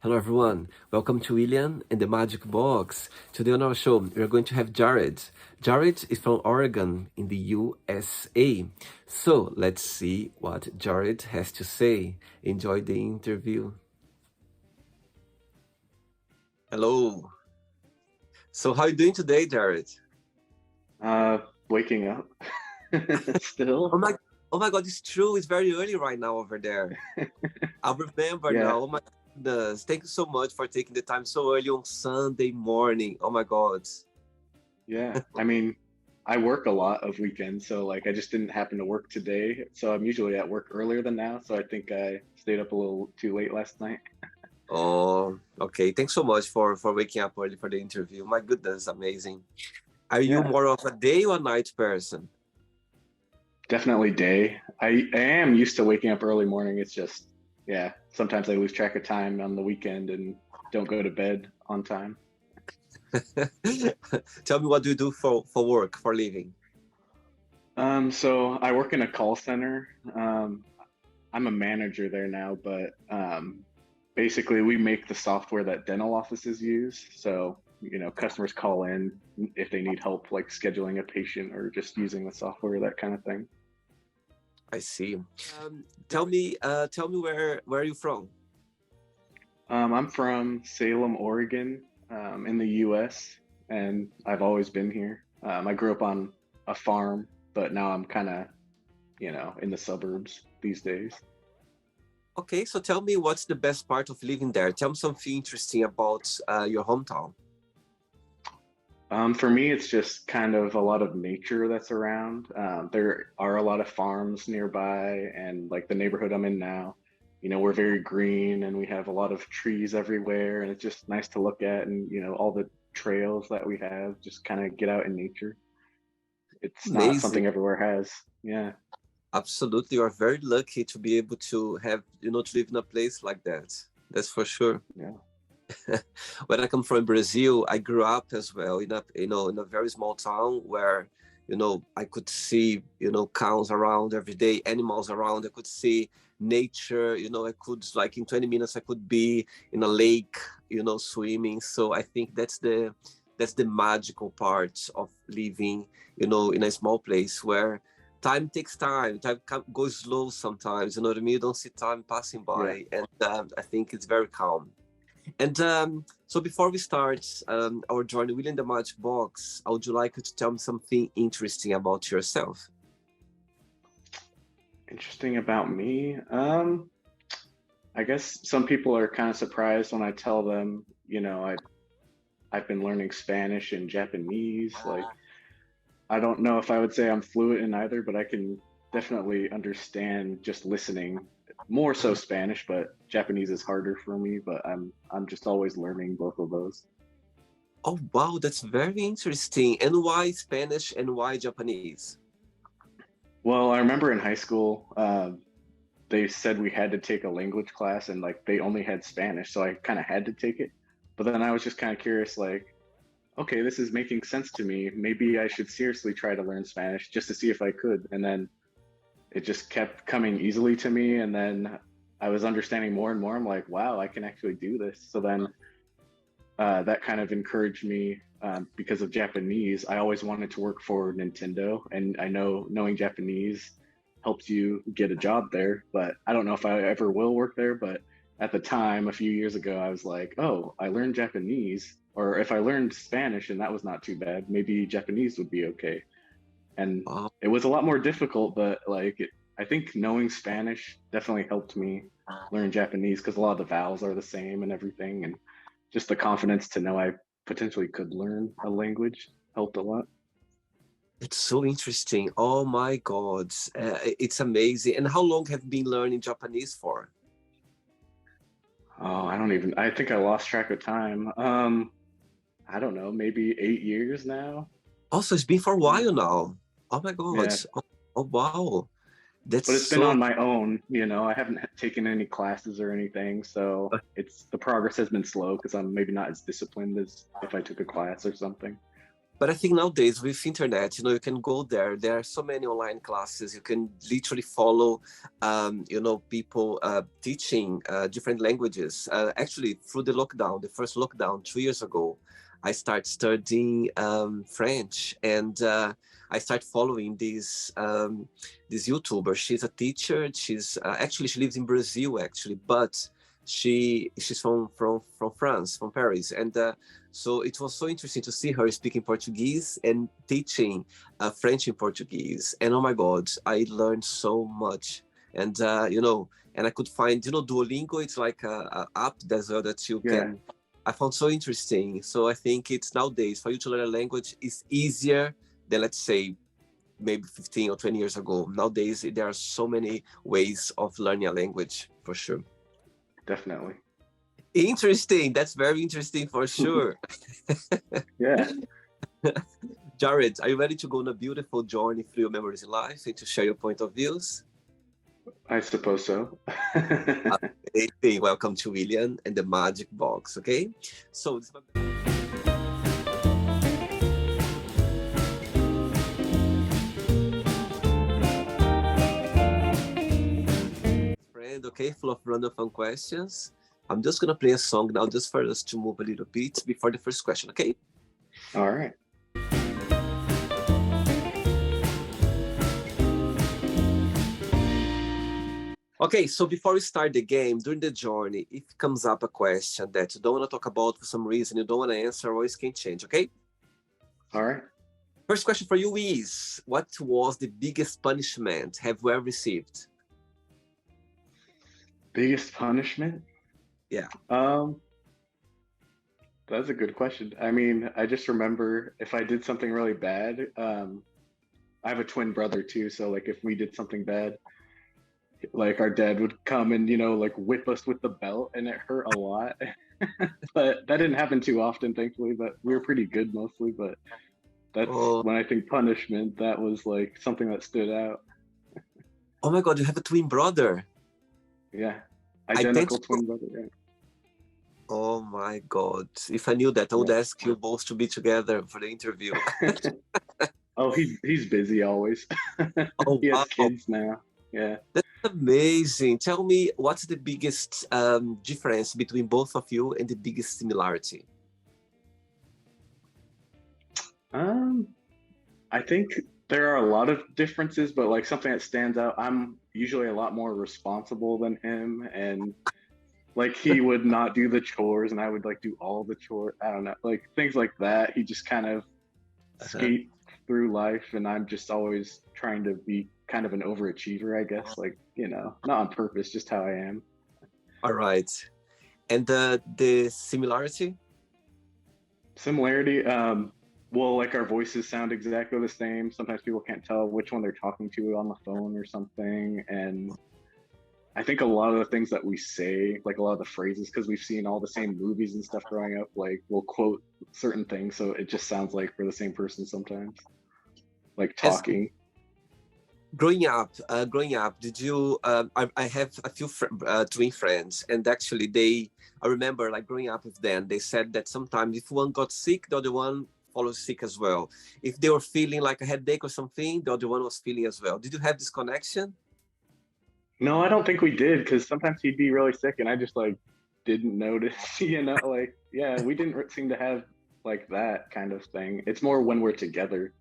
Hello, everyone. Welcome to William and the Magic Box. Today on our show, we are going to have Jared. Jared is from Oregon in the USA. So let's see what Jared has to say. Enjoy the interview. Hello. So how are you doing today, Jared? Uh, Waking up Oh still. my, oh my God, it's true. It's very early right now over there. I remember Yeah, now. Oh my goodness. Thank you so much for taking the time so early on Sunday morning. Oh my God. yeah. I mean, I work a lot of weekends, so like I just didn't happen to work today. So I'm usually at work earlier than now. So I think I stayed up a little too late last night. Oh, okay. Thanks so much for waking up early for the interview. My goodness, amazing. Are you Yeah, more of a day or night person? definitely day. I am used to waking up early morning. It's just, yeah, sometimes I lose track of time on the weekend and don't go to bed on time. Tell me, what do you do for work, for living? So I work in a call center. I'm a manager there now, but basically we make the software that dental offices use. So, customers call in if they need help, like scheduling a patient or just using the software, that kind of thing. I see. Tell me where are you from? I'm from Salem, Oregon, in the US, and I've always been here. I grew up on a farm, but now I'm kind of, in the suburbs these days. Okay, so tell me, what's the best part of living there? Tell me something interesting about your hometown. For me, it's just kind of a lot of nature that's around. There are a lot of farms nearby, and like the neighborhood I'm in now, we're very green and we have a lot of trees everywhere, and it's just nice to look at. And, all the trails that we have, just kind of get out in nature. It's not Amazing. something everywhere has. Yeah. Absolutely. You are very lucky to be able to have, to live in a place like that. That's for sure. Yeah. When I come from Brazil, I grew up as well in a in a very small town where I could see cows around every day, animals around. I could see nature. I could, like, in 20 minutes I could be in a lake, swimming. So I think that's the magical part of living, in a small place where time takes time. Goes slow sometimes. You know what I mean? You don't see time passing Yeah. by, and I think it's very calm. And so before we start our journey within the Magic Box, would you like to tell me something interesting about yourself? Interesting about me. I guess some people are kind of surprised when I tell them, I've been learning Spanish and Japanese. Like, I don't know if I would say I'm fluent in either, but I can definitely understand just listening. More so Spanish, but Japanese is harder for me, but I'm just always learning both of those. Oh, wow, that's very interesting. And why Spanish and why Japanese? Well, I remember in high school, they said we had to take a language class and like they only had Spanish, so I kind of had to take it. But then I was just kind of curious, like, okay, this is making sense to me. Maybe I should seriously try to learn Spanish just to see if I could. And then it just kept coming easily to me. And then I was understanding more and more. I'm like, wow, I can actually do this. So then that kind of encouraged me because of Japanese. I always wanted to work for Nintendo, and I know knowing Japanese helps you get a job there. But I don't know if I ever will work there. But at the time, a few years ago, I was like, oh, I learned Japanese, or if I learned Spanish and that was not too bad, maybe Japanese would be okay. And Oh, it was a lot more difficult, but I think knowing Spanish definitely helped me learn Japanese because a lot of the vowels are the same and everything, and just the confidence to know I potentially could learn a language helped a lot. it's so interesting. Oh my God, it's amazing. And how long have you been learning Japanese for? Oh, I think I lost track of time. I don't know, maybe 8 years now. Also, it's been for a Yeah, while now. Oh my God. yeah, Oh wow. That's but it's been so on my own. I haven't taken any classes or anything, so the progress has been slow because I'm maybe not as disciplined as if I took a class or something. But I think nowadays with internet, you can go there. There are so many online classes. You can literally follow, people teaching different languages. Actually, through the first lockdown 2 years ago, I started studying French, and I started following this YouTuber. She's a teacher. She's actually she lives in Brazil actually, but she's from France, from Paris, and so it was so interesting to see her speaking Portuguese and teaching French in Portuguese. And oh my God, I learned so much. And and I could find Duolingo. It's like a app that you Yeah. can. I found so interesting. So I think it's nowadays for you to learn a language is easier than, let's say, maybe 15 or 20 years ago. Nowadays there are so many ways of learning a language, for sure. Definitely. Interesting. That's very interesting for sure. Yeah. Jared, are you ready to go on a beautiful journey through your memories in life and to share your point of views? I suppose so. Amazing. Welcome to William and the Magic Box, okay? So this is my friend, okay, full of random fun questions. I'm just gonna play a song now just for us to move a little bit before the first question, okay? All right. Okay, so before we start the game, during the journey, if it comes up a question that you don't want to talk about for some reason, you don't want to answer, always can change, okay? All right. First question for you is, what was the biggest punishment have you ever received? Biggest punishment? Yeah. That's a good question. I mean, I just remember if I did something really bad, I have a twin brother too, so like if we did something bad, like our dad would come and like whip us with the belt, and it hurt a lot. But that didn't happen too often, thankfully, but we were pretty good mostly. But that's when I think punishment, that was like something that stood out. Oh my God, you have a twin brother. Yeah. Identical twin brother, yeah. Oh my God. If I knew that, I would ask you both to be together for the interview. Oh, he's busy always. Oh, he has kids now. Yeah. That's amazing. Tell me, what's the biggest difference between both of you and the biggest similarity? I think there are a lot of differences, but like something that stands out, I'm usually a lot more responsible than him, and like he would not do the chores and I would like do all the chores. I don't know, like things like that. He just kind of skate through life, and I'm just always trying to be kind of an overachiever, I guess, like, not on purpose, just how I am. All right. And the similarity? Similarity, well, like our voices sound exactly the same. Sometimes people can't tell which one they're talking to on the phone or something. And I think a lot of the things that we say, like a lot of the phrases, because we've seen all the same movies and stuff growing up, like we'll quote certain things, so it just sounds like we're the same person sometimes, like talking. Growing up, did you? I have a few twin friends, and actually, I remember like growing up with them. They said that sometimes if one got sick, the other one follows sick as well. If they were feeling like a headache or something, the other one was feeling as well. Did you have this connection? No, I don't think we did, because sometimes he'd be really sick and I just like didn't notice, like, yeah, we didn't seem to have like that kind of thing. It's more when we're together.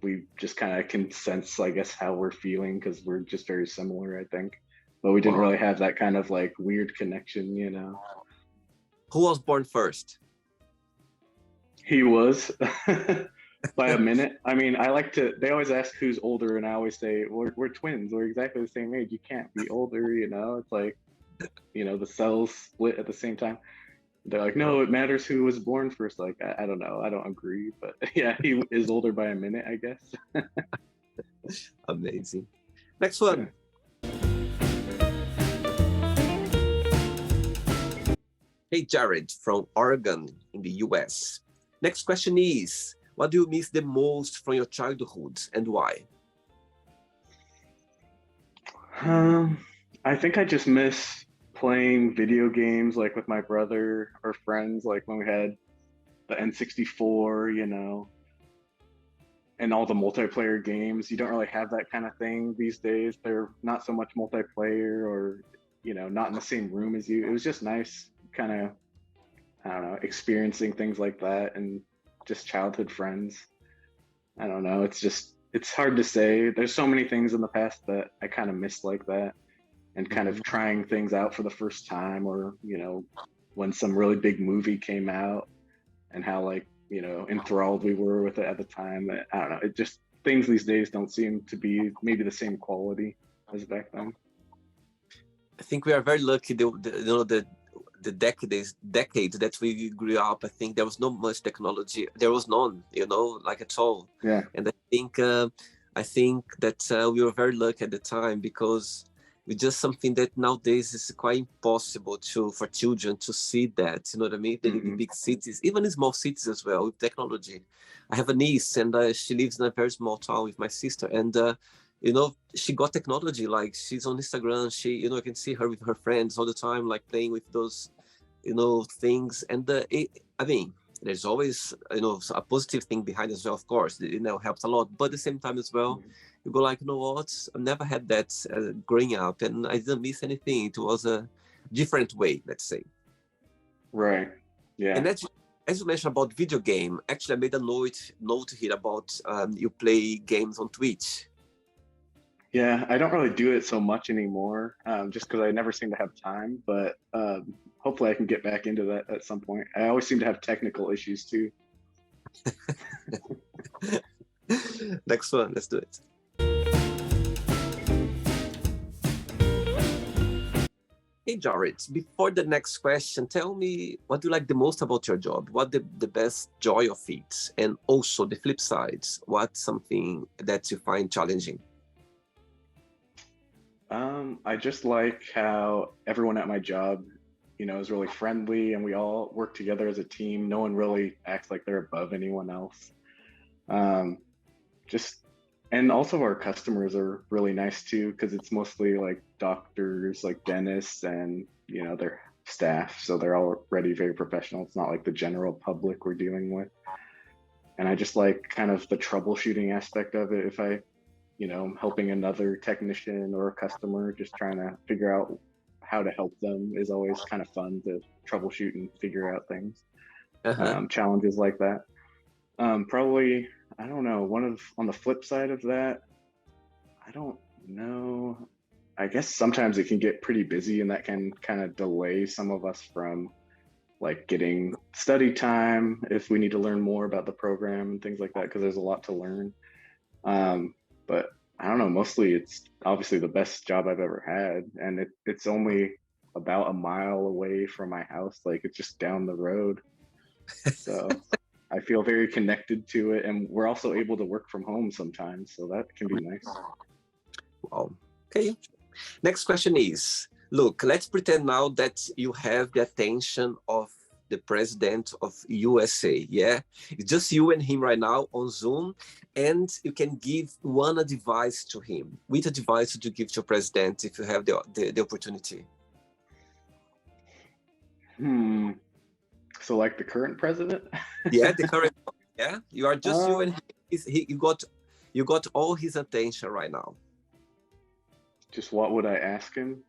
We just kind of can sense, I guess, how we're feeling because we're just very similar, I think. But we didn't really have that kind of like weird connection, Who was born first? He was. By a minute. I mean, they always ask who's older, and I always say, we're twins. We're exactly the same age. You can't be older, It's like, the cells split at the same time. They're like, no, it matters who was born first. Like, I don't know. I don't agree. But yeah, he is older by a minute, I guess. Amazing. Next one. Yeah. Hey, Jared from Oregon in the US. Next question is, what do you miss the most from your childhood and why? I think I just miss playing video games like with my brother or friends, like when we had the N64, and all the multiplayer games. You don't really have that kind of thing these days. They're not so much multiplayer, or not in the same room as you. It was just nice, kind of, I don't know, experiencing things like that, and just childhood friends. I don't know. It's hard to say. There's so many things in the past that I kind of miss like that, and kind of trying things out for the first time, or when some really big movie came out, and how, like, enthralled we were with it at the time. I don't know. It just, things these days don't seem to be maybe the same quality as back then. I think we are very lucky. The decades that we grew up, I think there was not much technology. There was none, like at all. Yeah. And I think that we were very lucky at the time, because it's just something that nowadays is quite impossible for children to see that. You know what I mean? They live in big cities, even in small cities as well, with technology. I have a niece, and she lives in a very small town with my sister, and she got technology. Like, she's on Instagram. She, I can see her with her friends all the time, like playing with those, things. And I mean, there's always, a positive thing behind as well. Of course, it helps a lot. But at the same time as well, you go like, what? I never had that growing up, and I didn't miss anything. It was a different way, let's say. Right. Yeah. And as you mentioned about video game, actually, I made a note here about you play games on Twitch. Yeah, I don't really do it so much anymore, just because I never seem to have time. But hopefully I can get back into that at some point. I always seem to have technical issues too. Next one, let's do it. Hey, Jared, before the next question, tell me, what do you like the most about your job? What the best joy of it? And also the flip sides, what's something that you find challenging? I just like how everyone at my job, is really friendly, and we all work together as a team. No one really acts like they're above anyone else. And also our customers are really nice too, because it's mostly like doctors, like dentists, and their staff. So they're already very professional. It's not like the general public we're dealing with. And I just like kind of the troubleshooting aspect of it. If I helping another technician or a customer, just trying to figure out how to help them is always kind of fun to troubleshoot and figure out things. Challenges like that. Probably, I don't know, on the flip side of that, I don't know. I guess sometimes it can get pretty busy, and that can kind of delay some of us from like getting study time if we need to learn more about the program and things like that, because there's a lot to learn. But I don't know, mostly it's obviously the best job I've ever had. And it's only about a mile away from my house. Like, it's just down the road. So I feel very connected to it. And we're also able to work from home sometimes. So that can be nice. Wow. Okay. Next question is, look, let's pretend now that you have the attention of the president of USA, yeah? It's just you and him right now on Zoom, and you can give one advice to him. Which advice would you give to your president if you have the opportunity? So like the current president? Yeah, the current, yeah? You are just you and him. You got all his attention right now. Just what would I ask him?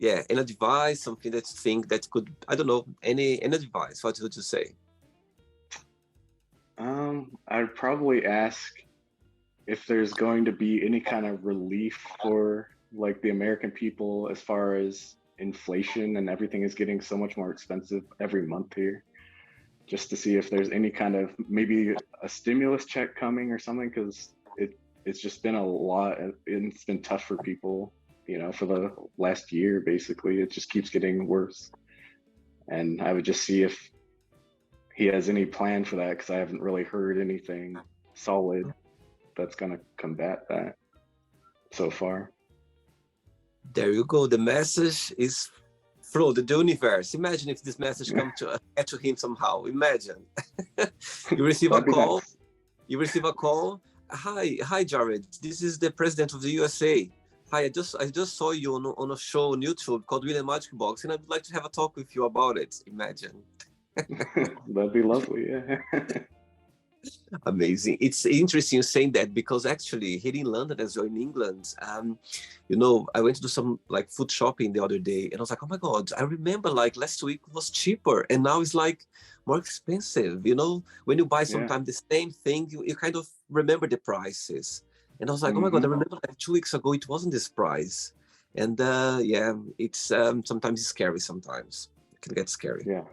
Yeah, an advice, something that you think that could, I don't know, any advice. What would you say? I'd probably ask if there's going to be any kind of relief for like the American people, as far as inflation and everything is getting so much more expensive every month here. Just to see if there's any kind of, maybe a stimulus check coming or something, because it's just been a lot, and it's been tough for people. For the last year, basically, it just keeps getting worse. And I would just see if he has any plan for that, because I haven't really heard anything solid that's going to combat that so far. There you go. The message is through the universe. Imagine if this message comes to him somehow. Imagine. You receive a call. Nice. You receive a call. Hi, Jared. This is the president of the USA. Hi, I just saw you on a show on YouTube called William Magic Box, and I'd like to have a talk with you about it. Imagine. That'd be lovely. Yeah. Amazing. It's interesting saying that because actually here in London as well in England, I went to do some like food shopping the other day and I was like, oh my God, I remember like last week was cheaper and now it's like more expensive. When you buy Yeah. sometimes the same thing, you kind of remember the prices. And I was like, oh my God, I Hmm. remember like 2 weeks ago it wasn't this price. And yeah, it's sometimes it's scary sometimes. It can get scary. Yeah,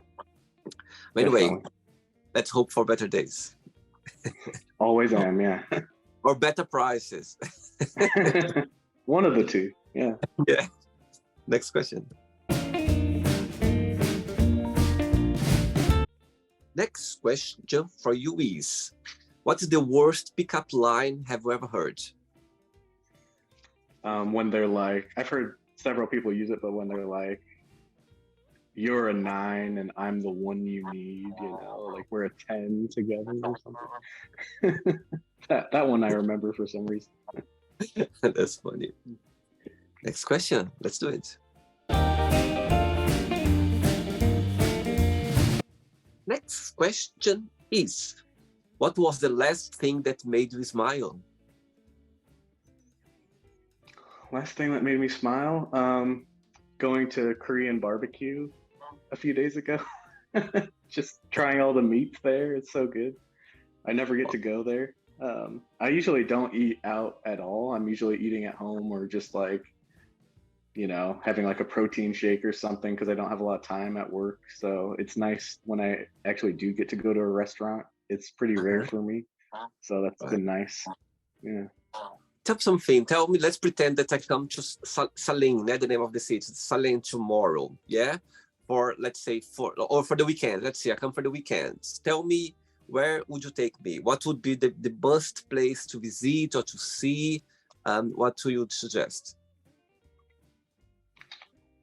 But anyway, definitely. let's hope for better days. Always am. Yeah. Or better prices. One of the two. Yeah. Yeah. Next question. Next question for you is, what is the worst pickup line have you ever heard? When they're like, I've heard several people use it, but when they're like, "You're a 9 and I'm the one you need," like we're a 10 together or something. That one I remember for some reason. That's funny. Next question. Let's do it. Next question is, what was the last thing that made you smile? Last thing that made me smile, going to Korean barbecue a few days ago. Just trying all the meats there. It's so good. I never get to go there. I usually don't eat out at all. I'm usually eating at home or just like, having like a protein shake or something because I don't have a lot of time at work. So it's nice when I actually do get to go to a restaurant. It's pretty rare for me. So that's Right. been nice. Yeah. Tell me something. Tell me, let's pretend that I come to Salem, the name of the city, Salem tomorrow. Yeah. For, let's say, for the weekend. Let's say I come for the weekend. Tell me, where would you take me? What would be the best place to visit or to see? What do you suggest?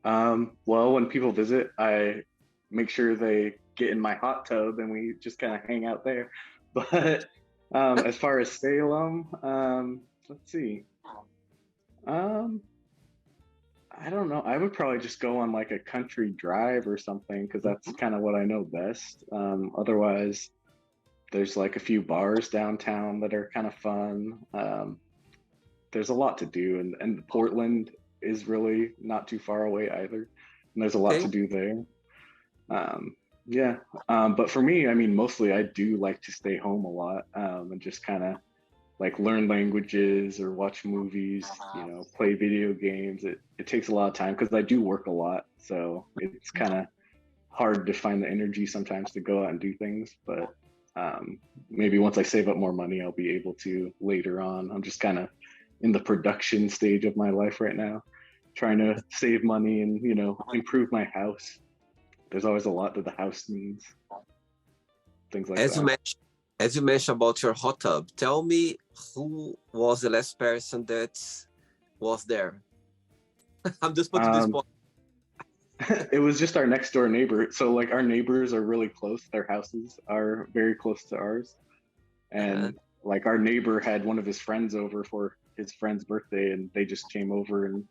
Well, when people visit, I make sure they get in my hot tub and we just kind of hang out there. But as far as Salem, let's see. Um, I don't know. I would probably just go on like a country drive or something because that's kind of what I know best. Otherwise, there's like a few bars downtown that are kind of fun. There's a lot to do, and Portland is really not too far away either. And there's a lot Okay. to do there. Yeah. But for me, I mean, mostly I do like to stay home a lot and just kind of like learn languages or watch movies, play video games. It takes a lot of time because I do work a lot. So it's kind of hard to find the energy sometimes to go out and do things. But maybe once I save up more money, I'll be able to later on. I'm just kind of in the production stage of my life right now, trying to save money and, improve my house. There's always a lot that the house needs, things like As you that. mentioned, as you mentioned about your hot tub, tell me who was the last person that was there? I'm just putting this Um, point. it was just our next door neighbor. So like our neighbors are really close. Their houses are very close to ours. Uh-huh. And like our neighbor had one of his friends over for his friend's birthday and they just came over and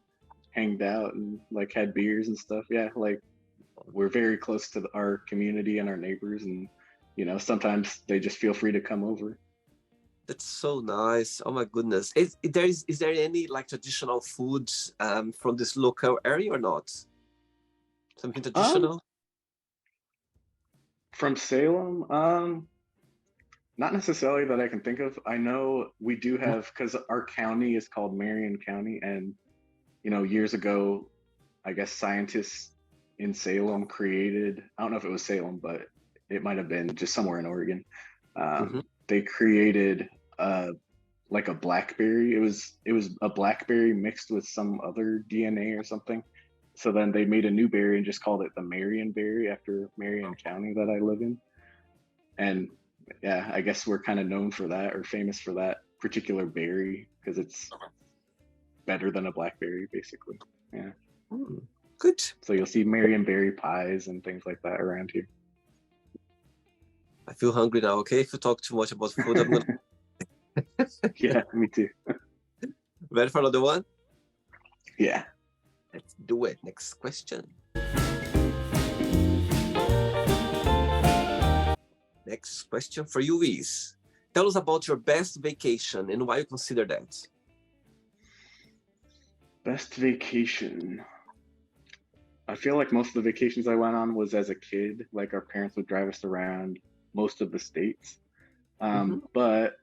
hanged out and like had beers and stuff. Yeah, like we're very close to our community and our neighbors and sometimes they just feel free to come over. That's so nice. Oh my goodness. Is there any like traditional foods from this local area or not? Something Um traditional? from Salem, not necessarily that I can think of. I know we do have because our county is called Marion County and years ago I guess scientists in Salem created, I don't know if it was Salem, but it might have been just somewhere in Oregon. Mm-hmm. They created like a blackberry. It was a blackberry mixed with some other DNA or something. So then they made a new berry and just called it the Marion berry after Marion County that I live in. And yeah, I guess we're kind of known for that or famous for that particular berry because it's better than a blackberry basically. Yeah. Good. So you'll see Marion berry pies and things like that around here. I feel hungry now. Okay, if you talk too much about food, I'm gonna. Yeah, me too. Ready for another one? Yeah. Let's do it. Next question. Next question for you is, tell us about your best vacation and why you consider that. Best vacation. I feel like most of the vacations I went on was as a kid. Like our parents would drive us around most of the states. Mm-hmm. But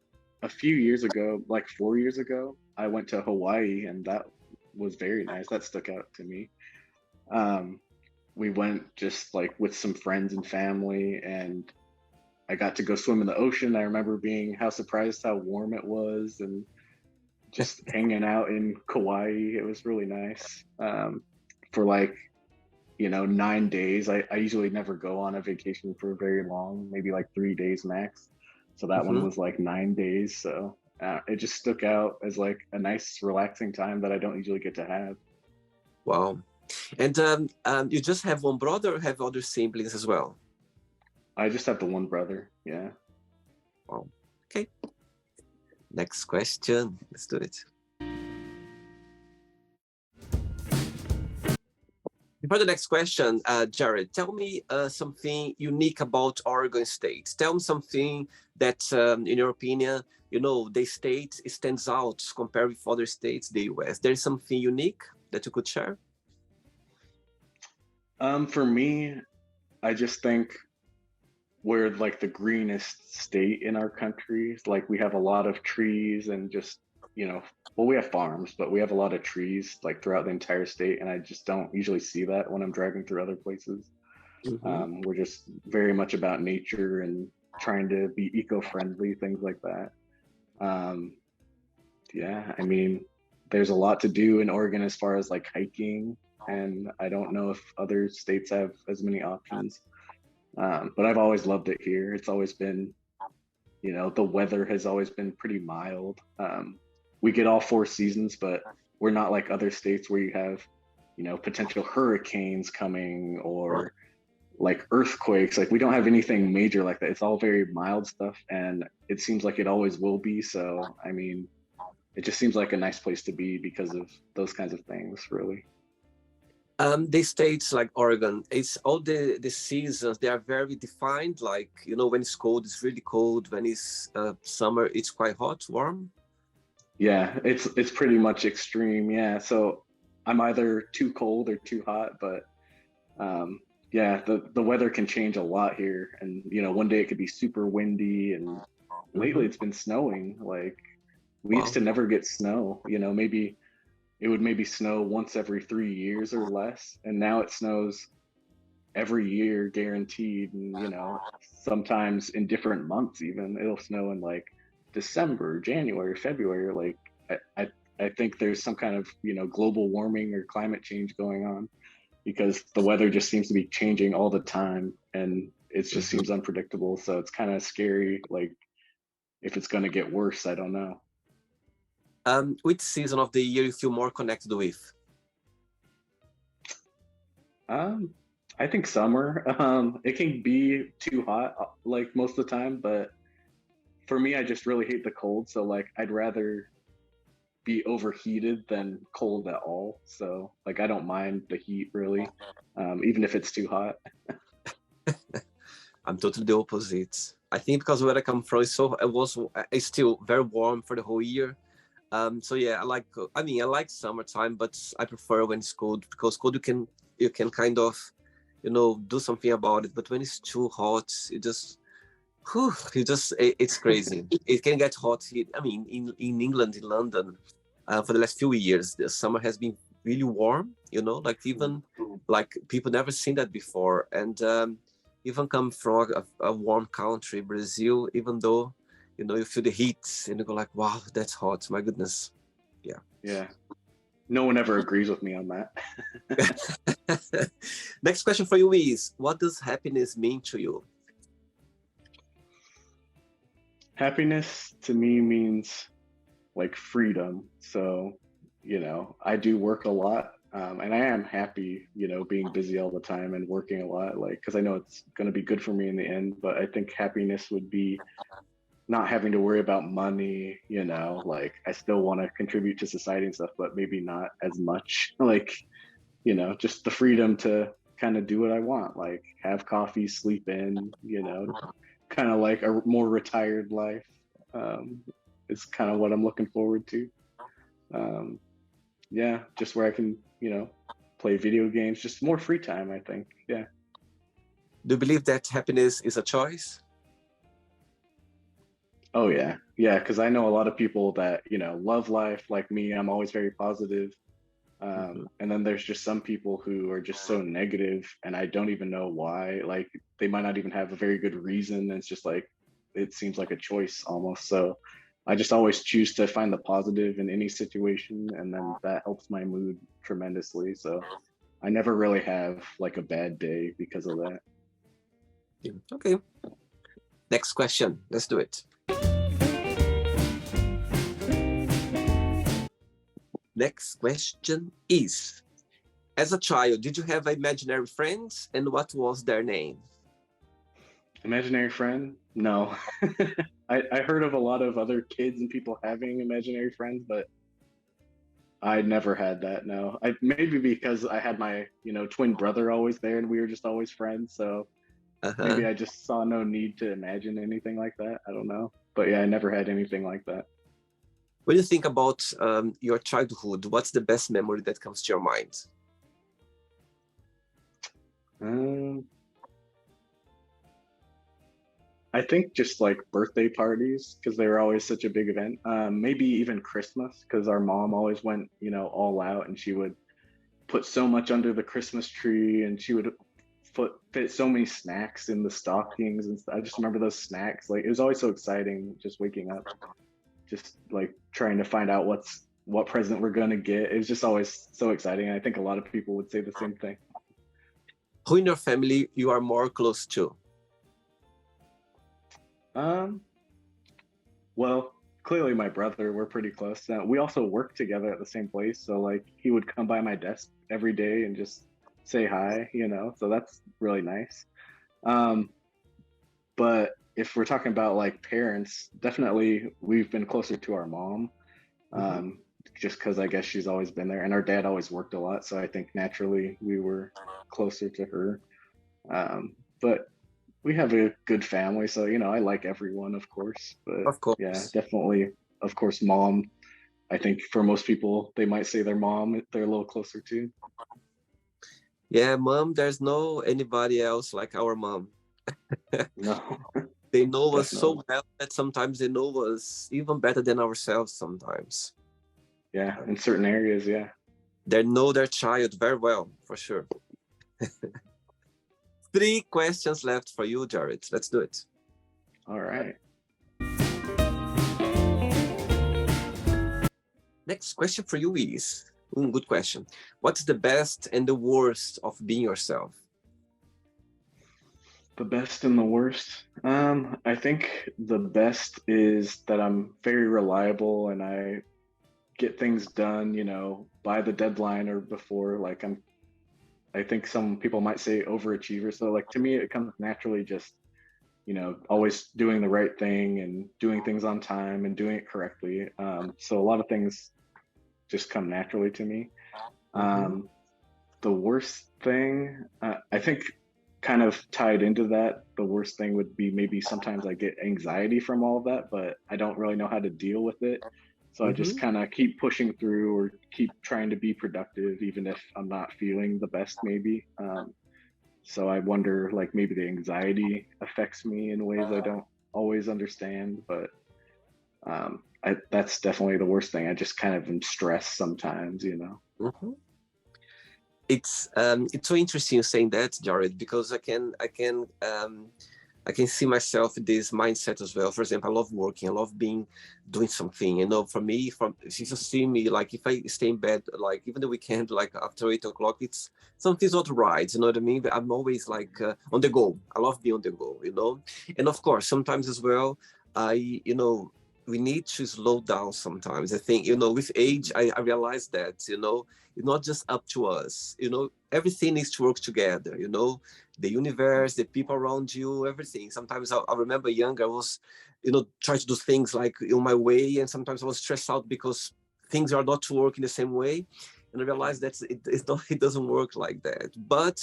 a few years ago, like 4 years ago, I went to Hawaii, and that was very nice. That stuck out to me. Um, we went just like with some friends and family, and I got to go swim in the ocean. I remember being how surprised how warm it was, and just hanging out in Kauai. It was really nice. For like 9 days. I usually never go on a vacation for very long, maybe like 3 days max. So that one Mm-hmm. was like 9 days. So it just stuck out as like a nice, relaxing time that I don't usually get to have. Wow. And you just have one brother or have other siblings as well? I just have the one brother. Yeah. Wow. Okay. Next question. Let's do it. Before the next question, Jared, tell me something unique about Oregon State. Tell me something that, in your opinion, the state stands out compared with other states, the US. There's something unique that you could share? For me, I just think we're like the greenest state in our country. Like we have a lot of trees and just, well, we have farms, but we have a lot of trees like throughout the entire state. And I just don't usually see that when I'm driving through other places. Mm-hmm. We're just very much about nature and trying to be eco-friendly, things like that. Um, yeah, I mean, there's a lot to do in Oregon as far as like hiking, and I don't know if other states have as many options. But I've always loved it here. It's always been, the weather has always been pretty mild. We get all 4 seasons, but we're not like other states where you have, potential hurricanes coming Right. or like earthquakes. Like we don't have anything major like that. It's all very mild stuff, and it seems like it always will be. So, I mean, it just seems like a nice place to be because of those kinds of things, really. The states like Oregon, it's all the seasons, they are very defined. Like, when it's cold, it's really cold. When it's summer, it's quite hot, warm. Yeah, it's pretty much extreme. Yeah, so I'm either too cold or too hot, but um, yeah, the weather can change a lot here, and one day it could be super windy, and lately Mm-hmm. it's been snowing. Like we used Wow. to never get snow. Maybe it would maybe snow once every 3 years or less, and now it snows every year guaranteed, and sometimes in different months. Even it'll snow in like December, January, February. Like I think there's some kind of global warming or climate change going on, because the weather just seems to be changing all the time, and it just Mm-hmm. seems unpredictable. So it's kind of scary, like if it's going to get worse. I don't know. Which season of the year you feel more connected with? um I think summer. It can be too hot like most of the time, but for me, I just really hate the cold. So like I'd rather be overheated than cold at all. So like I don't mind the heat really, even if it's too hot. I'm totally the opposite. I think because where I come from, it's still very warm for the whole year. So yeah, I like summertime, but I prefer when it's cold, because cold you can kind of, do something about it. But when it's too hot, it's crazy. It can get hot here. I mean, in England, in London, for the last few years, the summer has been really warm. Like even like people never seen that before, and even come from a warm country, Brazil, even though you feel the heat and you go like, wow, that's hot. My goodness. Yeah. Yeah. No one ever agrees with me on that. Next question for you is, what does happiness mean to you? Happiness to me means like freedom. So, I do work a lot. And I am happy, being busy all the time and working a lot, like, because I know it's going to be good for me in the end. But I think happiness would be not having to worry about money, like I still want to contribute to society and stuff, but maybe not as much. Like, just the freedom to kind of do what I want, like have coffee, sleep in, kind of like a more retired life. Um, is kind of what I'm looking forward to. Um, yeah, just where I can, play video games, just more free time, I think. Yeah. Do you believe that happiness is a choice? Oh yeah. Yeah, because I know a lot of people that, love life like me. I'm always very positive. Mhm. And then there's just some people who are just so negative, and I don't even know why. Like they might not even have a very good reason. It's just like it seems like a choice almost. So I just always choose to find the positive in any situation, and then that helps my mood tremendously. So I never really have like a bad day because of that. Yeah. Okay. Next question. Let's do it. Next question is, as a child, did you have imaginary friends and what was their name? Imaginary friend? No. I heard of a lot of other kids and people having imaginary friends, but I never had that. No, I maybe because I had my twin brother always there, and we were just always friends. So maybe Uh-huh. I just saw no need to imagine anything like that. I don't know, but yeah, I never had anything like that. When you think about your childhood, what's the best memory that comes to your mind? Um, I think just like birthday parties because they were always such a big event. Maybe even Christmas because our mom always went all out, and she would put so much under the Christmas tree, and she would fit so many snacks in the stockings, and I just remember those snacks. Like it was always so exciting, just waking up, just like trying to find out what present we're gonna get. It was just always so exciting. And I think a lot of people would say the same thing. Who in your family you are more close to? Um, well, clearly my brother, we're pretty close. We also work together at the same place, so like he would come by my desk every day and just say hi. So that's really nice. Um, But if we're talking about like parents, definitely we've been closer to our mom, Mhm. um, just because I guess she's always been there, and our dad always worked a lot, so I think naturally we were closer to her. But we have a good family, so I like everyone, of course. But Of yeah, course. definitely, of course, mom. I think for most people, they might say their mom they're a little closer to. Yeah, mom, there's no anybody else like our mom. No, They know us definitely, so well that sometimes they know us even better than ourselves sometimes. yeah. In certain areas, yeah. They know their child very well, for sure. Three questions left for you, Jared. Let's do it. All right. Next question for you is, good question. What's the best and the worst of being yourself? The best and the worst. I think the best is that I'm very reliable and I get things done, by the deadline or before. Like I think some people might say overachiever. So like to me it comes naturally just, always doing the right thing and doing things on time and doing it correctly. So a lot of things just come naturally to me. Mm-hmm. Um, the worst thing, I think kind of tied into that, the worst thing would be maybe sometimes I get anxiety from all of that, but I don't really know how to deal with it. So I just Mm-hmm. kind of keep pushing through or keep trying to be productive, even if I'm not feeling the best, maybe. So I wonder, like, maybe the anxiety affects me in ways I don't always understand, but that's definitely the worst thing. I just kind of am stressed sometimes. Mm-hmm. It's so interesting saying that, Jared, because I can see myself in this mindset as well. For example, I love working, I love doing something. For me, from if you see me, like if I stay in bed, like even the weekend, like after 8 o'clock, it's something's not right. You know what I mean? But I'm always like on the go. I love being on the go. And of course, sometimes as well, we need to slow down sometimes. I think, with age, I realize that, it's not just up to us. Everything needs to work together, the universe, the people around you, everything. Sometimes I remember younger, I was, trying to do things like in my way. And sometimes I was stressed out because things are not working the same way. And I realized that it doesn't work like that. But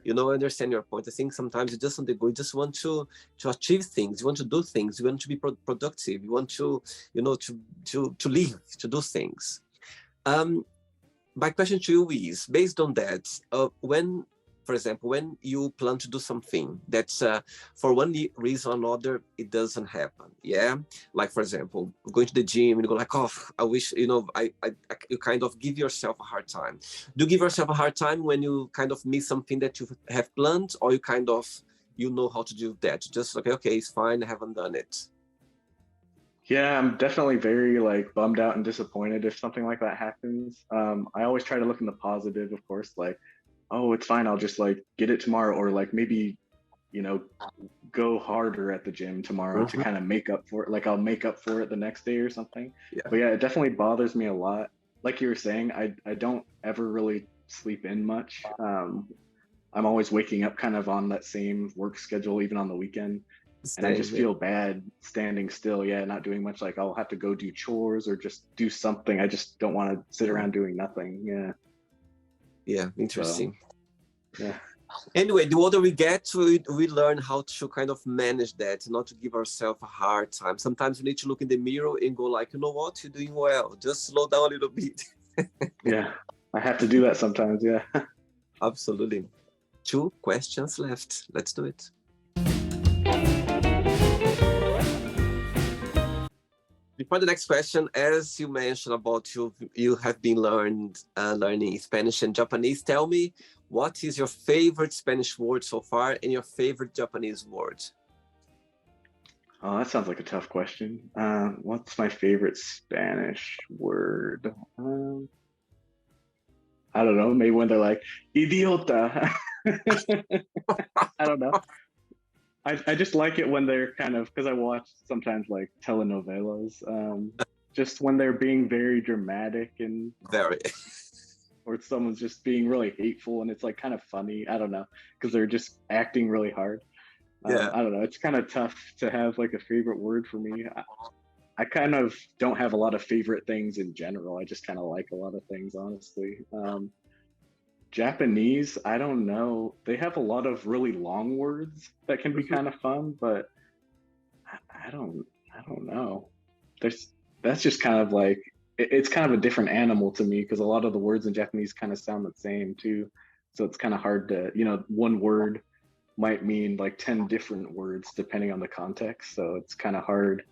You know, I understand your point. I think sometimes you just want to go, you just want to achieve things, you want to do things, you want to be productive, you want to, you know, to live, to do things. My question to you is, based on that, when, for example, when you plan to do something that's for one reason or another, it doesn't happen. Yeah. Like, for example, going to the gym and you go like, oh, I wish, you know, you kind of give yourself a hard time. Do you give yourself a hard time when you kind of miss something that you have planned, or you kind of, you know how to do that? Just like, okay, it's fine, I haven't done it. Yeah, I'm definitely very like bummed out and disappointed if something like that happens. I always try to look in the positive, of course, like, oh, it's fine, I'll just like get it tomorrow, or like maybe, you know, go harder at the gym tomorrow to Mhm. kind of make up for it. Like I'll make up for it the next day or something. Yeah. But yeah, it definitely bothers me a lot. Like you were saying, I don't ever really sleep in much. I'm always waking up kind of on that same work schedule, even on the weekend. And I just Same. Yeah. feel bad standing still. Yeah, not doing much. Like I'll have to go do chores or just do something. I just don't want to sit Yeah. around doing nothing. Yeah. Yeah. So Interesting. yeah. Anyway, the older we get, we learn how to kind of manage that, not to give ourselves a hard time. Sometimes we need to look in the mirror and go like, you know what, you're doing well. Just slow down a little bit. Yeah. I have to do that sometimes. Yeah. Absolutely. 2 questions left. Let's do it. Before the next question, as you mentioned about you have been learning Spanish and Japanese. Tell me, what is your favorite Spanish word so far and your favorite Japanese word? Oh, that sounds like a tough question. What's my favorite Spanish word? I don't know. Maybe when they're like, idiota. I don't know. I just like it when they're kind of, because I watch sometimes like telenovelas, just when they're being very dramatic and, Very. or someone's just being really hateful and it's like kind of funny. I don't know, because they're just acting really hard. Yeah. I don't know. It's kind of tough to have like a favorite word for me. I kind of don't have a lot of favorite things in general. I just kind of like a lot of things, honestly. Japanese, I don't know. They have a lot of really long words that can be Mhm. kind of fun, but I don't know. There's that's just kind of like it's kind of a different animal to me because a lot of the words in Japanese kind of sound the same too. So it's kind of hard to, you know, one word might mean like 10 different words depending on the context. So it's kind of hard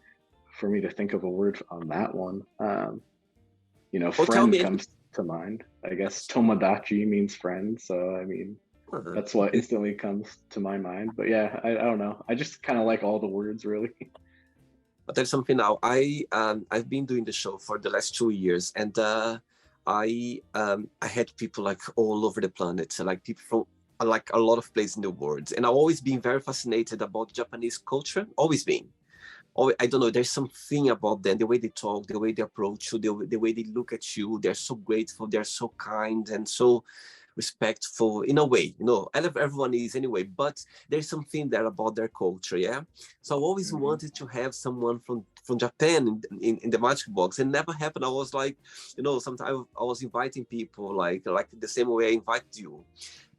for me to think of a word on that one. You know, Oh, tell friend me. comes to mind. I guess tomodachi means friend. So, I mean, Uh-huh. that's what instantly comes to my mind. But yeah, I don't know. I just kind of like all the words really. But there's something now. I've been doing the show for the last 2 years, and I had people like all over the planet, so like people from like a lot of places in the world, and I've always been very fascinated about Japanese culture. Always been. I don't know. There's something about them, the way they talk, the way they approach you, the way they look at you. They're so grateful. They're so kind and so respectful in a way. You know, I love everyone is anyway, but there's something there about their culture. Yeah. So I always Hmm. wanted to have someone from Japan in the magic box. It never happened. I was like, you know, sometimes I was inviting people like the same way I invite you.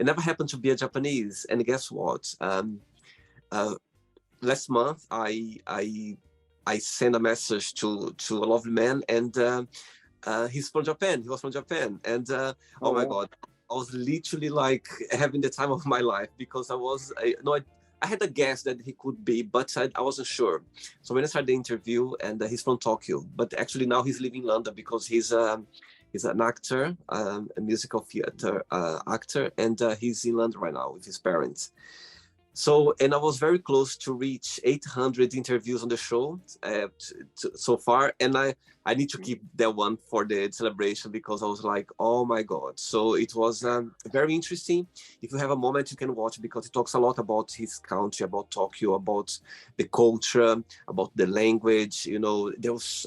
It never happened to be a Japanese. And guess what? Uh, Last month I sent a message to a lovely man, and he's from Japan. He was from Japan, and Oh oh my wow. god, I was literally like having the time of my life because I had a guess that he could be, but I wasn't sure. So when I started the interview, and he's from Tokyo, but actually now he's living in London because he's an actor, a musical theater actor, and he's in London right now with his parents. So, and I was very close to reach 800 interviews on the show so far. And I need to keep that one for the celebration because I was like, oh my God. So it was very interesting. If you have a moment, you can watch because it talks a lot about his country, about Tokyo, about the culture, about the language. You know,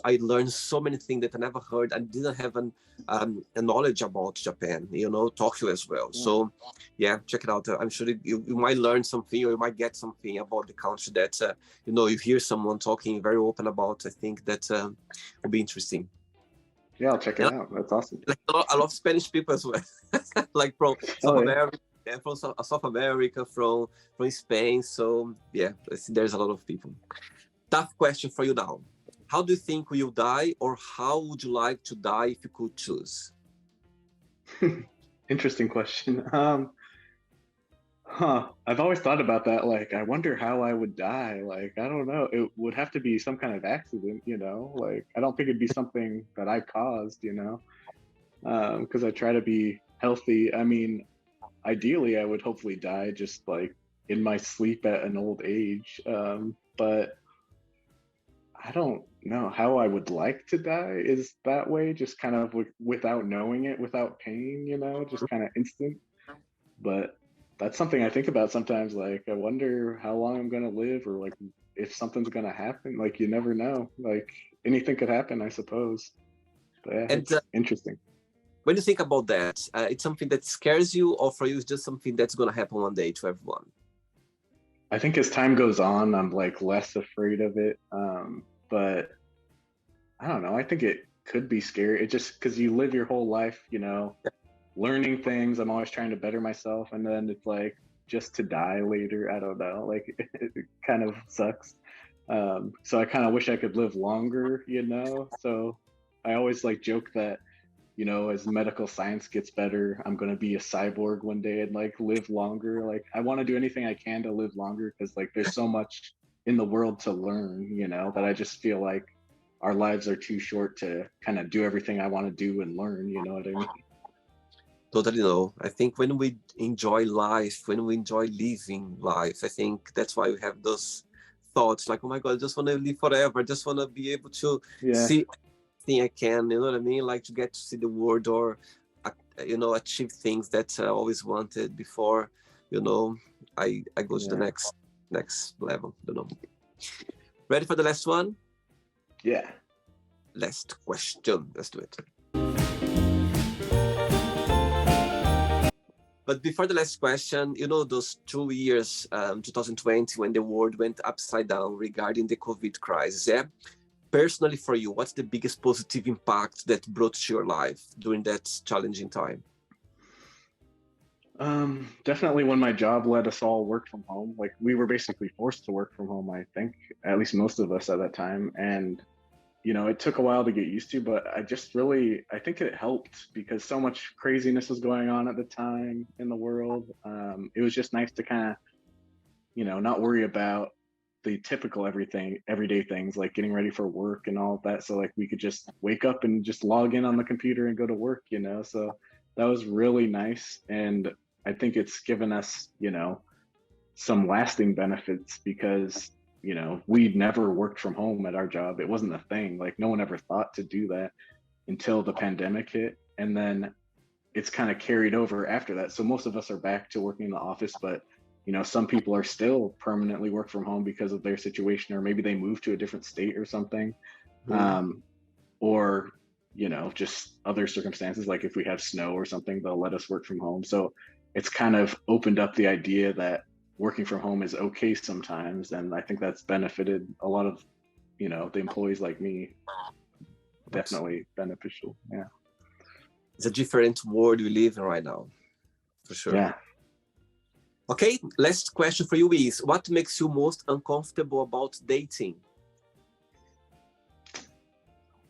I learned so many things that I never heard. I didn't have a knowledge about Japan, you know, Tokyo as well. Yeah. So yeah, check it out. I'm sure you might learn something, or you might get something about the country that you know, you hear someone talking very open about. I think that will be interesting. Yeah, I'll check it And out. That's awesome. I love Spanish people as well, like from South Oh yeah. America. Yeah, from South America, from Spain. So yeah, I see there's a lot of people. Tough question for you now. How do you think you'll die, or how would you like to die if you could choose? Interesting question. I've always thought about that. Like, I wonder how I would die. Like, I don't know. It would have to be some kind of accident, you know? Like, I don't think it'd be something that I caused, you know? Because I try to be healthy. I mean, ideally, I would hopefully die just like in my sleep at an old age. But I don't know how I would like to die is that way, just kind of without knowing it, without pain, you know, just kind of instant. But that's something I think about sometimes. Like, I wonder how long I'm going to live, or like if something's going to happen. Like, you never know. Like, anything could happen, I suppose. But yeah, And it's interesting. when you think about that, it's something that scares you, or for you, it's just something that's going to happen one day to everyone? I think as time goes on, I'm like less afraid of it. But I don't know. I think it could be scary. It just because you live your whole life, you know, learning things. I'm always trying to better myself, and then it's like just to die later. I don't know. Like it kind of sucks. So I kind of wish I could live longer, you know. So I always like joke that, you know, as medical science gets better, I'm gonna be a cyborg one day and like live longer. Like I want to do anything I can to live longer because like there's so much in the world to learn, you know, that I just feel like our lives are too short to kind of do everything I want to do and learn. You know what I mean? Totally no. I think when we enjoy life, when we enjoy living life, I think that's why we have those thoughts like, oh my God, I just want to live forever. I just want to be able to Yeah, see everything I can, you know what I mean? Like to get to see the world, or, achieve things that I always wanted before, you know, I go to the yeah, next level, you know. Ready for the last one? yeah. Last question. Let's do it. But before the last question, you know, those 2 years, 2020, when the world went upside down regarding the COVID crisis, yeah? Personally, for you, what's the biggest positive impact that brought to your life during that challenging time? Definitely when my job let us all work from home, like we were basically forced to work from home, I think, at least most of us at that time. And you know, it took a while to get used to, but I think it helped because so much craziness was going on at the time in the world. It was just nice to kind of, you know, not worry about the typical everyday things like getting ready for work and all of that. So like we could just wake up and just log in on the computer and go to work, you know. So that was really nice. And I think it's given us, you know, some lasting benefits because you know we'd never worked from home at our job. It wasn't a thing. Like no one ever thought to do that until the pandemic hit, and then it's kind of carried over after that. So most of us are back to working in the office, but you know some people are still permanently work from home because of their situation, or maybe they moved to a different state or something, Hmm. um, or you know just other circumstances like if we have snow or something they'll let us work from home. So it's kind of opened up the idea that working from home is okay sometimes, and I think that's benefited a lot of, you know, the employees like me. Definitely beneficial. Yeah. It's a different world we live in right now, for sure. Yeah. Okay, last question for you is, what makes you most uncomfortable about dating?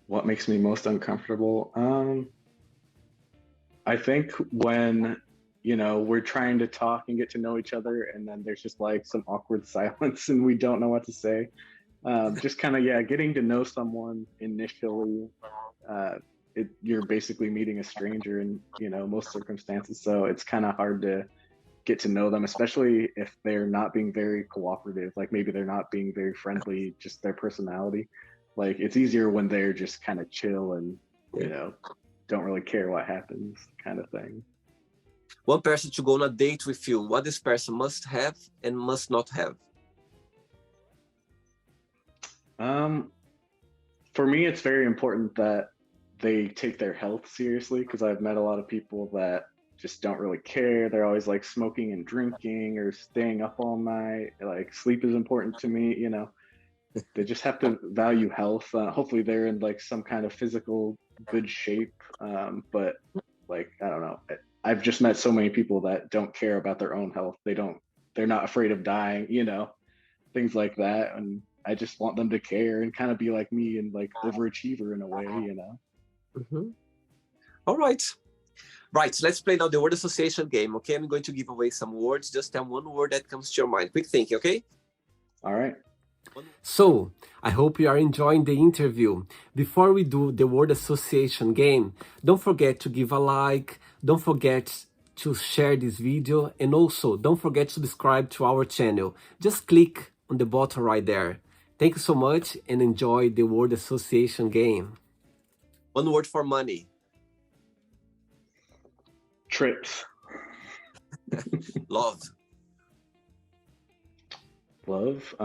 What makes me most uncomfortable? I think when, you know, we're trying to talk and get to know each other and then there's just like some awkward silence and we don't know what to say. Just kind of, yeah, getting to know someone initially. uh, you're basically meeting a stranger in, you know, most circumstances, so it's kind of hard to get to know them, especially if they're not being very cooperative. Like maybe they're not being very friendly, just their personality. Like it's easier when they're just kind of chill and, you Yeah. know, don't really care what happens, kind of thing. One person to go on a date with you, what this person must have and must not have? um for me it's very important that they take their health seriously, because I've met a lot of people that just don't really care. They're always like smoking and drinking or staying up all night. Like sleep is important to me, you know. They just have to value health. Hopefully they're in like some kind of physical good shape. But like I don't know, I've just met so many people that don't care about their own health. They're not afraid of dying, things like that. And I just want them to care and kind of be like me and like overachiever in a way. Mhm. All right. Right, let's play now the word association game, okay? I'm going to give away some words. Just tell one word that comes to your mind. Quick thinking, okay? All right. So, I hope you are enjoying the interview. Before we do the word association game, don't forget to give a like, don't forget to share this video, and also don't forget to subscribe to our channel. Just click on the button right there. Thank you so much and enjoy the word association game. One word for money. Trips. Love. Love.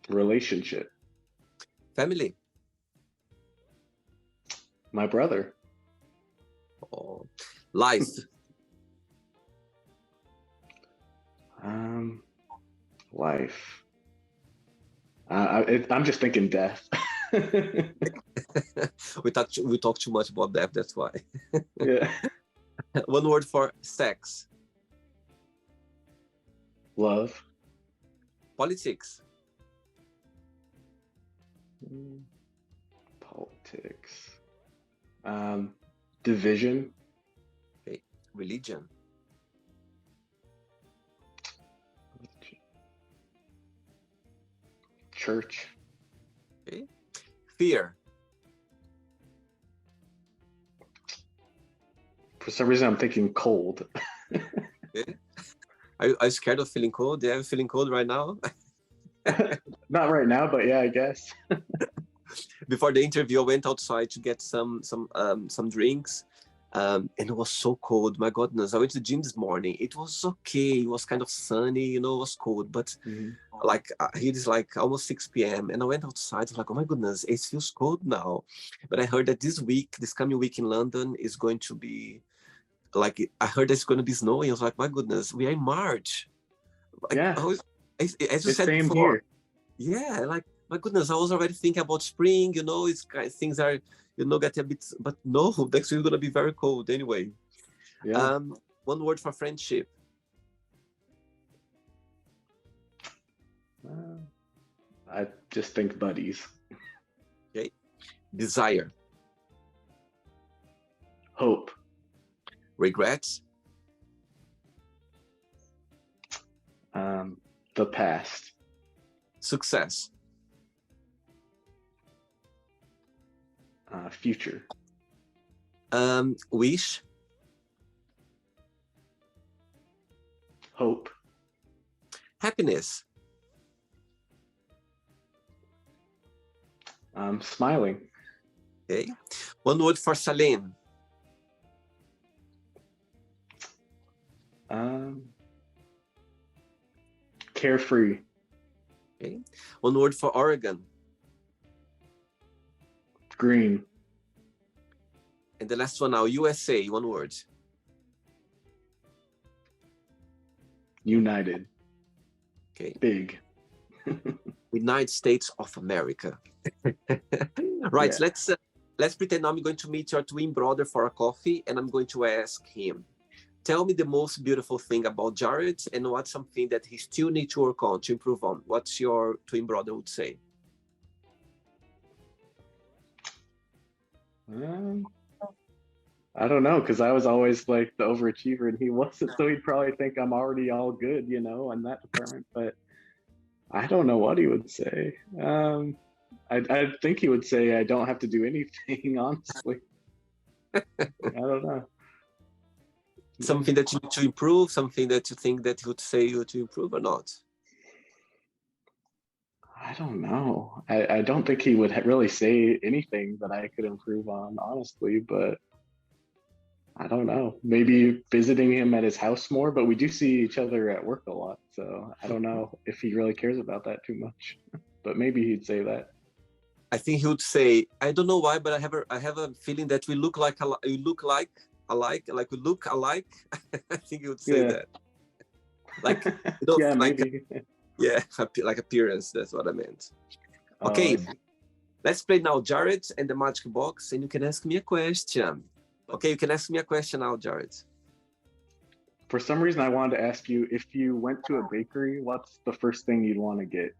Relationship. Family. My brother. Oh. Life. Life. I'm just thinking death. We talk too much about that, that's why. Yeah. One word for sex. Love. Politics. Politics. Division. Okay. Religion. Church. Okay. Fear. For some reason, I'm thinking cold. Okay. Are you scared of feeling cold? Are you feeling cold right now? Not right now, but yeah, I guess. Before the interview, I went outside to get some drinks, and it was so cold. My goodness, I went to the gym this morning. It was okay. It was kind of sunny, it was cold, but like it is like almost 6 p.m. and I went outside. I was like, oh my goodness, it feels cold now. But I heard that this coming week in London is going to be like, I heard it's going to be snowing. I was like, my goodness, we are in March. Like, Yeah. as you It's said same before. here. Yeah, like, my goodness, I was already thinking about spring, it's things are, getting a bit, but no, next week is gonna be very cold anyway. Yeah. One word for friendship. I just think buddies. Okay. Desire. Hope. Regrets. The past. Success. Future. Wish. Hope. Happiness. Smiling. Okay. One word for Salem. Carefree. Okay. One word for Oregon. Green. And the last one now, USA. One word. United. Okay. Big. United States of America. Right. Yeah. Let's pretend I'm going to meet your twin brother for a coffee, and I'm going to ask him, tell me the most beautiful thing about Jared, and what's something that he still needs to work on, to improve on. What's your twin brother would say? I don't know, because I was always like the overachiever and he wasn't, so he'd probably think I'm already all good, in that department. But I don't know what he would say. I think he would say I don't have to do anything, honestly. I don't know. Something that you need to improve, something that you think that he would say you to improve or not? I don't know. I don't think he would really say anything that I could improve on, honestly, but I don't know. Maybe visiting him at his house more, but we do see each other at work a lot. So I don't know if he really cares about that too much, but maybe he'd say that. I think he would say, I don't know why, but I have a feeling that we look like we look alike. I think he would say that. Like, yeah, like, maybe. Yeah, like appearance. That's what I meant. Okay, let's play now Jared and the magic box, and you can ask me a question. Okay, you can ask me a question now, Jared. For some reason, I wanted to ask you, if you went to a bakery, what's the first thing you'd want to get?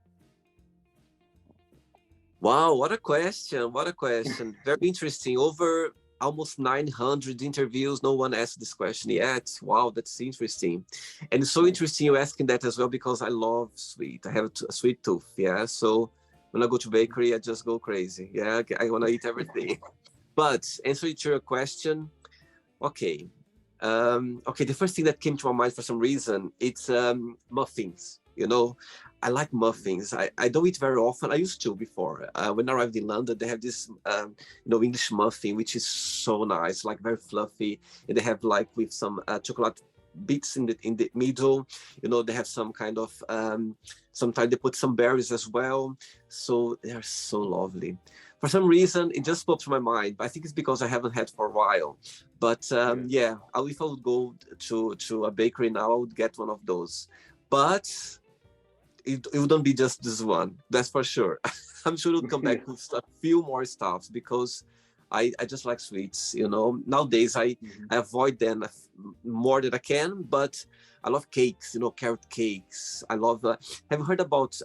Wow, what a question. What a question. Very interesting. Over almost 900 interviews, no one asked this question yet. Wow, that's interesting. And it's so interesting you asking that as well, because I love sweet. I have a sweet tooth, yeah. So when I go to bakery, I just go crazy. Yeah, I want to eat everything. But answering to your question, okay. Okay, the first thing that came to my mind for some reason, it's muffins. You know, I like muffins. I don't eat very often. I used to before. When I arrived in London, they have this, English muffin, which is so nice, like very fluffy. And they have like with some chocolate bits in the middle. You know, they have some kind of, sometimes they put some berries as well. So they are so lovely. For some reason, it just popped to my mind. But I think it's because I haven't had for a while. But yeah, if I would go to a bakery now, I would get one of those. But it wouldn't be just this one, that's for sure. I'm sure it'll come back with a few more stuffs, because I just like sweets, you know. Nowadays, I avoid them more than I can, but I love cakes, you know, carrot cakes. I love, have you heard about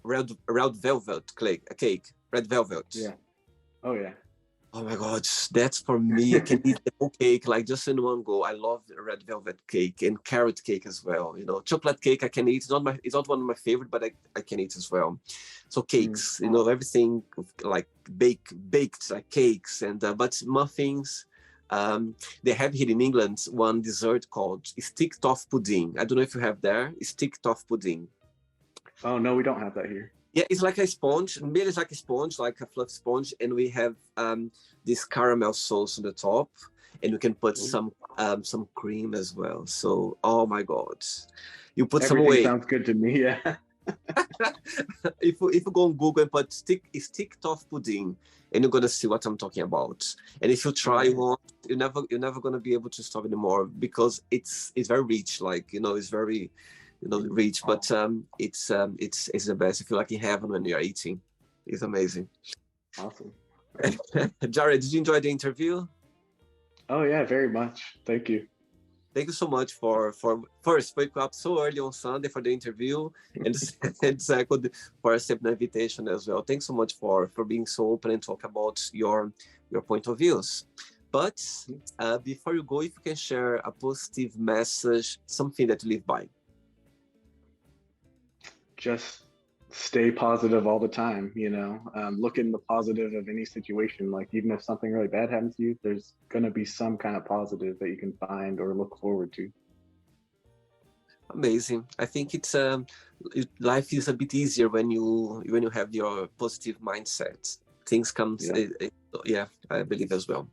red velvet cake? Red velvet. Yeah. Oh, yeah. Oh my God, that's for me. I can eat the whole cake like just in one go. I love red velvet cake and carrot cake as well. You know, chocolate cake I can eat. It's not one of my favorite, but I can eat as well. So cakes, you know, everything like baked like cakes and but muffins. They have here in England one dessert called stick toff pudding. I don't know if you have there. Stick toff pudding. Oh no, we don't have that here. Yeah, it's like a sponge. Maybe it's like a sponge, like a fluff sponge, and we have this caramel sauce on the top, and we can put some cream as well. So, oh my God, you put some away. Sounds good to me. Yeah. If you go on Google and put stick toff pudding, and you're gonna see what I'm talking about. And if you try one, you're never gonna be able to stop anymore, because it's very rich. Like, you know, it's very, you know, rich, but it's the best. You feel like in heaven when you're eating. It's amazing. Awesome. Jared, did you enjoy the interview? Oh yeah, very much. Thank you. Thank you so much for first wake up so early on Sunday for the interview, and second for accepting the invitation as well. Thanks so much for being so open and talk about your point of views. But before you go, if you can share a positive message, something that you live by. Just stay positive all the time, you know. Look in the positive of any situation. Like, even if something really bad happens to you, there's going to be some kind of positive that you can find or look forward to. Amazing. I think it's life is a bit easier when you have your positive mindset. Things come, yeah, I believe as well.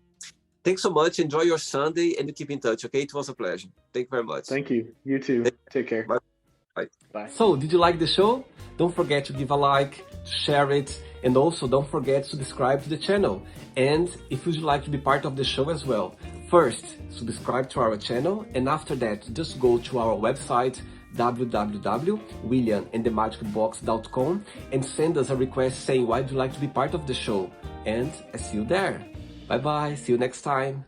Thanks so much. Enjoy your Sunday, and keep in touch. Okay, it was a pleasure. Thank you very much. Thank you. You too. Take care. Bye. Bye. So, did you like the show? Don't forget to give a like, to share it, and also don't forget to subscribe to the channel. And if you'd like to be part of the show as well, first, subscribe to our channel, and after that, just go to our website, www.williamandthemagicbox.com, and send us a request saying why would you like to be part of the show. And I see you there. Bye bye, see you next time.